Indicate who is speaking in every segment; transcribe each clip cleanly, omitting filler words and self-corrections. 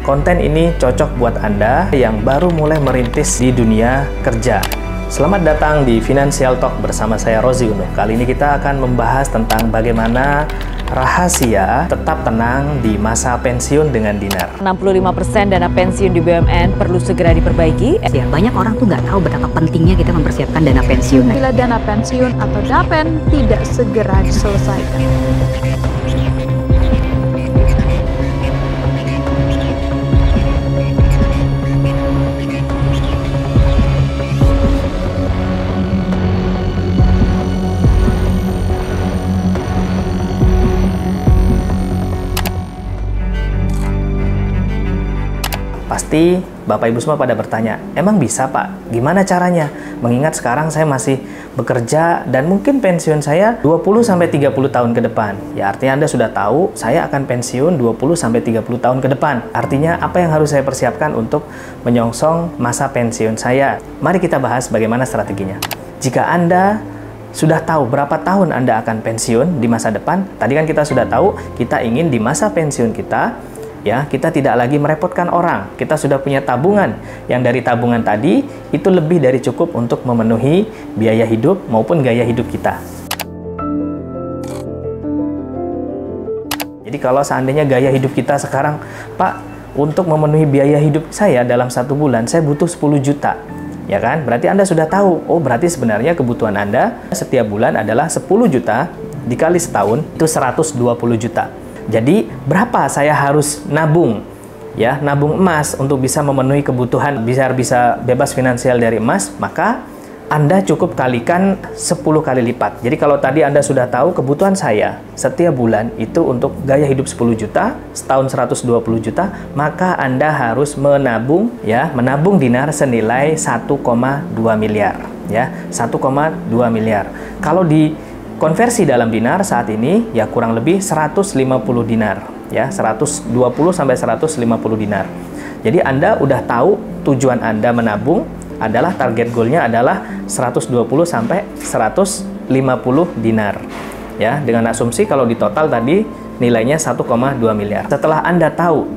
Speaker 1: Konten ini cocok buat Anda yang baru mulai merintis di dunia kerja. Selamat datang di Financial Talk bersama saya Rozi Uno. Kali ini kita akan membahas tentang bagaimana rahasia tetap tenang di masa pensiun dengan Dinar.
Speaker 2: 65% dana pensiun di BUMN perlu segera diperbaiki.
Speaker 3: Ya, banyak orang tuh nggak tahu betapa pentingnya kita mempersiapkan dana pensiun.
Speaker 4: Bila dana pensiun atau DAPEN tidak segera diselesaikan.
Speaker 1: Pasti Bapak Ibu semua pada bertanya, emang bisa Pak? Gimana caranya? Mengingat sekarang saya masih bekerja dan mungkin pensiun saya 20-30 tahun ke depan. Ya artinya Anda sudah tahu saya akan pensiun 20-30 tahun ke depan. Artinya apa yang harus saya persiapkan untuk menyongsong masa pensiun saya? Mari kita bahas bagaimana strateginya. Jika Anda sudah tahu berapa tahun Anda akan pensiun di masa depan, tadi kan kita sudah tahu kita ingin di masa pensiun kita, ya, kita tidak lagi merepotkan orang. Kita sudah punya tabungan yang dari tabungan tadi itu lebih dari cukup untuk memenuhi biaya hidup maupun gaya hidup kita. Jadi kalau seandainya gaya hidup kita sekarang, Pak, untuk memenuhi biaya hidup saya dalam 1 bulan saya butuh 10 juta. Ya kan? Berarti Anda sudah tahu, oh berarti sebenarnya kebutuhan Anda setiap bulan adalah 10 juta dikali setahun itu 120 juta. Jadi berapa saya harus nabung, ya, nabung emas untuk bisa memenuhi kebutuhan biar bisa bebas finansial dari emas? Maka Anda cukup kalikan 10 kali lipat. Jadi kalau tadi Anda sudah tahu kebutuhan saya setiap bulan itu untuk gaya hidup 10 juta, setahun 120 juta, maka Anda harus menabung, ya, menabung dinar senilai 1,2 miliar, ya, 1,2 miliar. Kalau di konversi dalam dinar saat ini ya kurang lebih 150 dinar, ya, 120 sampai 150 dinar. Jadi Anda udah tahu tujuan Anda menabung adalah target goalnya adalah 120 sampai 150 dinar. Ya, dengan asumsi kalau di total tadi nilainya 1,2 miliar. Setelah Anda tahu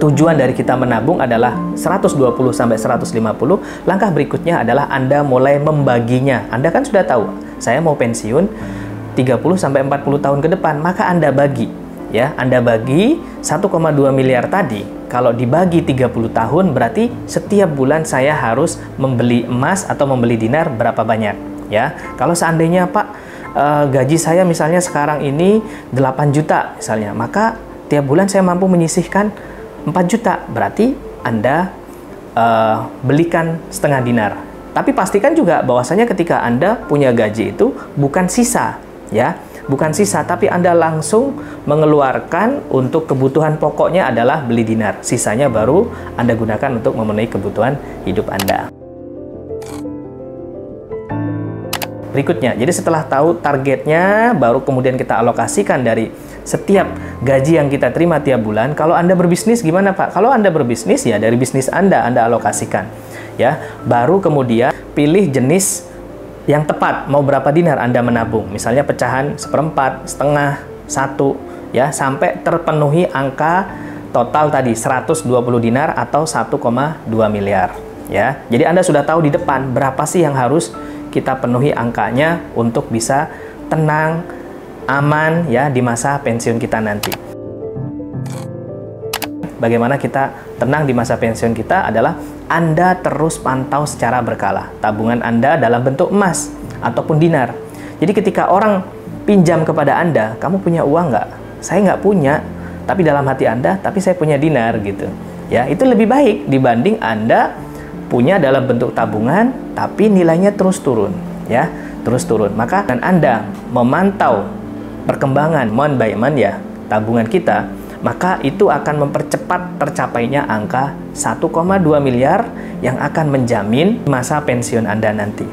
Speaker 1: tujuan dari kita menabung adalah 120 sampai 150, langkah berikutnya adalah Anda mulai membaginya. Anda kan sudah tahu, saya mau pensiun 30 sampai 40 tahun ke depan, maka Anda bagi, ya. Anda bagi 1,2 miliar tadi. Kalau dibagi 30 tahun berarti setiap bulan saya harus membeli emas atau membeli dinar berapa banyak, ya. Kalau seandainya Pak, gaji saya misalnya sekarang ini 8 juta misalnya, maka tiap bulan saya mampu menyisihkan 4 juta, berarti Anda belikan setengah dinar. Tapi pastikan juga bahwasanya ketika Anda punya gaji itu bukan sisa, ya, bukan sisa, tapi Anda langsung mengeluarkan untuk kebutuhan pokoknya adalah beli dinar. Sisanya baru Anda gunakan untuk memenuhi kebutuhan hidup Anda. Berikutnya, jadi setelah tahu targetnya, baru kemudian kita alokasikan dari setiap gaji yang kita terima tiap bulan. Kalau Anda berbisnis gimana Pak? Kalau Anda berbisnis ya dari bisnis Anda alokasikan, ya. Baru kemudian pilih jenis yang tepat, mau berapa dinar Anda menabung. Misalnya pecahan 1/4, setengah, 1, ya, sampai terpenuhi angka total tadi 120 dinar atau 1,2 miliar, ya. Jadi Anda sudah tahu di depan berapa sih yang harus kita penuhi angkanya untuk bisa tenang, aman, ya, di masa pensiun kita nanti. Bagaimana kita tenang di masa pensiun kita adalah Anda terus pantau secara berkala tabungan Anda dalam bentuk emas ataupun dinar. Jadi ketika orang pinjam kepada Anda, kamu punya uang nggak? Saya nggak punya, tapi dalam hati Anda, tapi saya punya dinar, gitu. Ya, itu lebih baik dibanding Anda punya dalam bentuk tabungan, tapi nilainya terus turun, ya, terus turun. Maka dan Anda memantau perkembangan month by month, ya, tabungan kita, maka itu akan mempercepat tercapainya angka 1,2 miliar yang akan menjamin masa pensiun Anda nanti.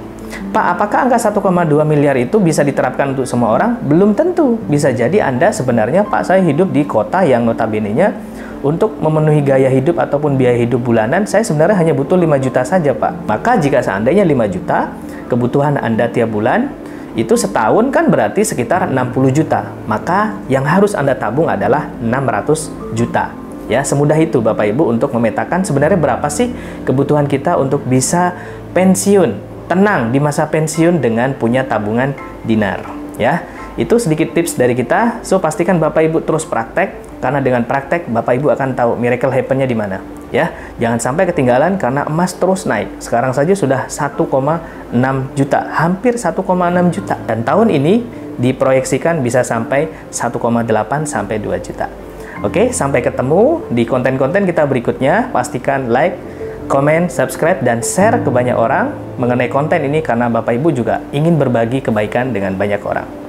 Speaker 1: Pak, apakah angka 1,2 miliar itu bisa diterapkan untuk semua orang? Belum tentu. Bisa jadi Anda sebenarnya, Pak, saya hidup di kota yang notabene-nya untuk memenuhi gaya hidup ataupun biaya hidup bulanan, saya sebenarnya hanya butuh 5 juta saja, Pak. Maka jika seandainya 5 juta, kebutuhan Anda tiap bulan, itu setahun kan berarti sekitar 60 juta. Maka yang harus Anda tabung adalah 600 juta. Ya, semudah itu Bapak Ibu untuk memetakan sebenarnya berapa sih kebutuhan kita untuk bisa pensiun, tenang di masa pensiun dengan punya tabungan dinar. Ya, itu sedikit tips dari kita. So, pastikan Bapak Ibu terus praktek, karena dengan praktek Bapak Ibu akan tahu miracle happen-nya di mana. Ya, jangan sampai ketinggalan karena emas terus naik. Sekarang saja sudah 1,6 juta, hampir 1,6 juta. Dan tahun ini diproyeksikan bisa sampai 1,8 sampai 2 juta. Oke, sampai ketemu di konten-konten kita berikutnya. Pastikan like, komen, subscribe, dan share ke banyak orang mengenai konten ini karena Bapak Ibu juga ingin berbagi kebaikan dengan banyak orang.